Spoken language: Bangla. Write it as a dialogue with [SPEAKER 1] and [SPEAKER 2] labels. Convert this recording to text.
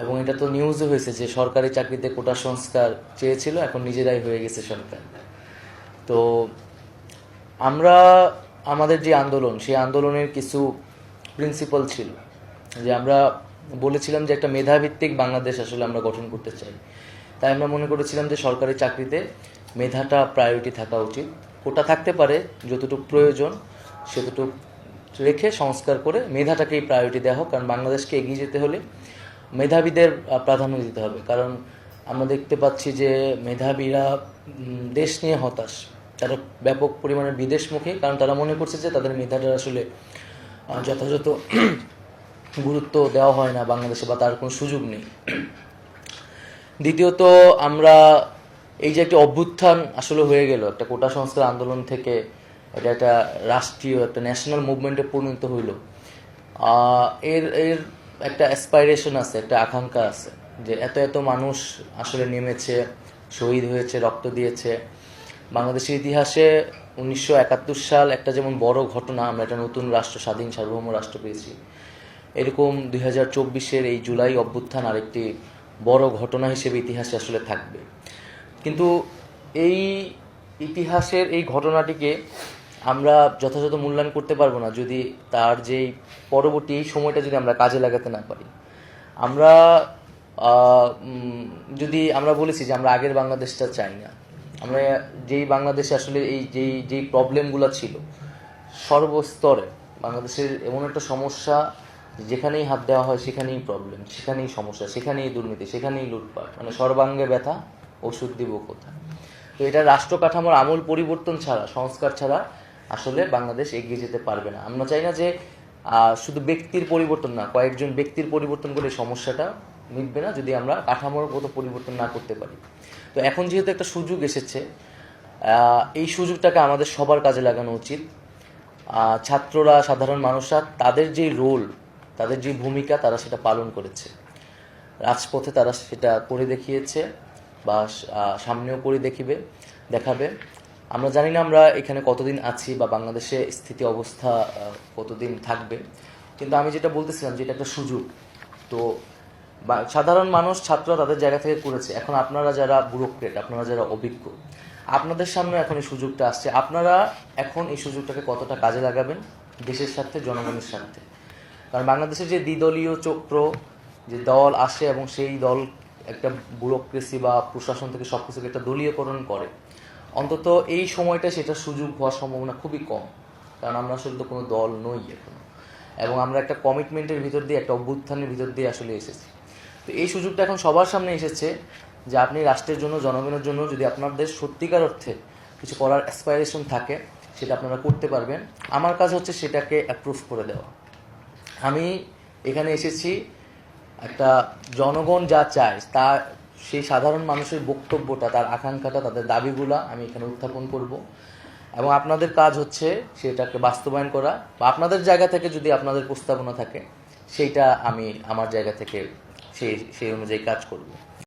[SPEAKER 1] এবং এটা তো নিউজও হয়েছে যে সরকারি চাকরিতে কোটা সংস্কার চেয়েছিল, এখন নিজেরাই হয়ে গেছে সরকার। তো আমরা আমাদের যে আন্দোলন, সেই আন্দোলনের কিছু প্রিন্সিপাল ছিল, যে আমরা বলেছিলাম যে একটা মেধাভিত্তিক বাংলাদেশ আসলে আমরা গঠন করতে চাই। তাই আমরা মনে করেছিলাম যে সরকারি চাকরিতে মেধাটা প্রায়োরিটি থাকা উচিত। কোটা থাকতে পারে, যতটুকু প্রয়োজন সেতটুকু রেখে সংস্কার করে মেধাটাকেই প্রায়োরিটি দেওয়া হোক, কারণ বাংলাদেশকে এগিয়ে যেতে হলে মেধাবীদের প্রাধান্য দিতে হবে। কারণ আমরা দেখতে পাচ্ছি যে মেধাবীরা দেশ নিয়ে হতাশ, তারা ব্যাপক পরিমাণে বিদেশমুখী, কারণ তারা মনে করছে যে তাদের মেধাটা আসলে যথাযথ গুরুত্ব দেওয়া হয় না বাংলাদেশে, বা তার কোনো সুযোগ নেই। দ্বিতীয়ত, আমরা এই যে একটা অভ্যুত্থান আসলে হয়ে গেল একটা কোটা সংস্কার আন্দোলন থেকে, এটা একটা রাষ্ট্রীয় একটা ন্যাশনাল মুভমেন্টে পরিণত হইল, এর এর একটা অ্যাসপাইরেশন আছে, একটা আকাঙ্ক্ষা আছে যে এত এত মানুষ আসলে নেমেছে, শহীদ হয়েছে, রক্ত দিয়েছে। বাংলাদেশের ইতিহাসে 1971 সাল একটা যেমন বড় ঘটনা, আমরা একটা নতুন রাষ্ট্র, স্বাধীন সার্বভৌম রাষ্ট্র পেয়েছি, এরকম 2024-এর এই জুলাই অভ্যুত্থান আরেকটি বড় ঘটনা হিসেবে ইতিহাসে আসলে থাকবে। কিন্তু এই ইতিহাসের এই ঘটনাটিকে আমরা যথাযথ মূল্যায়ন করতে পারবো না যদি তার যেই পরবর্তী এই সময়টা যদি আমরা কাজে লাগাতে না পারি। আমরা যদি আমরা বলেছি যে আমরা আগের বাংলাদেশটা চাই না, আমরা যেই বাংলাদেশে আসলে এই যেই প্রবলেমগুলো ছিল সর্বস্তরে, বাংলাদেশের এমন একটা সমস্যা, যেখানেই হাত দেওয়া হয় সেখানেই প্রবলেম, সেখানেই সমস্যা, সেখানেই দুর্নীতি, সেখানেই লুটপাট, মানে সর্বাঙ্গে ব্যথা, ওষুধ দিব কোথায়। তো এটা রাষ্ট্র কাঠামোর আমূল পরিবর্তন ছাড়া, সংস্কার ছাড়া আসলে বাংলাদেশ এগিয়ে যেতে পারবে না। আমরা চাই না যে শুধু ব্যক্তির পরিবর্তন না, কয়েকজন ব্যক্তির পরিবর্তন করে সমস্যাটা মিটবে না যদি আমরা কাঠামোগত পরিবর্তন না করতে পারি। তো এখন যেহেতু একটা সুযোগ এসেছে, এই সুযোগটাকে আমাদের সবার কাজে লাগানো উচিত। ছাত্ররা, সাধারণ মানুষরা তাদের যে রোল, তাদের যে ভূমিকা, তারা সেটা পালন করেছে, রাজপথে তারা সেটা করে দেখিয়েছে, বা সামনেও করে দেখাবে। আমরা জানি না আমরা এখানে কতদিন আছি বা বাংলাদেশে স্থিতি অবস্থা কতদিন থাকবে, কিন্তু আমি যেটা বলতেছিলাম যে এটা একটা সুযোগ। তো সাধারণ মানুষ, ছাত্ররা তাদের জায়গা থেকে করেছে, এখন আপনারা যারা ব্যুরোক্রেট, আপনারা যারা অভিজ্ঞ, আপনাদের সামনে এখন এই সুযোগটা আসছে। আপনারা এখন এই সুযোগটাকে কতটা কাজে লাগাবেন দেশের স্বার্থে, জনগণের স্বার্থে। কারণ বাংলাদেশের যে দ্বিদলীয় চক্র, যে দল আসে এবং সেই দল একটা ব্যুরোক্রেসি বা প্রশাসন থেকে সব কিছুকে একটা দলীয়করণ করে, অন্তত এই সময়টা সেটা সুযোগ হওয়ার সম্ভাবনা খুবই কম। কারণ আমরা আসলে তো কোনো দল নই এখন, এবং আমরা একটা কমিটমেন্টের ভিতর দিয়ে, একটা অভ্যুত্থানের ভিতর দিয়ে আসলে এসেছি। তো এই সুযোগটা এখন সবার সামনে এসেছে যে আপনি রাষ্ট্রের জন্য, জনগণের জন্য যদি আপনাদের সত্যিকার অর্থে কিছু করার অ্যাসপাইরেশন থাকে, সেটা আপনারা করতে পারবেন। আমার কাজ হচ্ছে সেটাকে অ্যাপ্রুভ করে দেওয়া। আমি এখানে এসেছি একটা জনগণ যা চায়, তা সেই সাধারণ মানুষের বক্তব্যটা, তার আকাঙ্ক্ষাটা, তাদের দাবিগুলা আমি এখানে উত্থাপন করব, এবং আপনাদের কাজ হচ্ছে সেটাকে বাস্তবায়ন করা, বা আপনাদের জায়গা থেকে যদি আপনাদের প্রস্তাবনা থাকে সেইটা আমি আমার জায়গা থেকে সেই অনুযায়ী কাজ করব।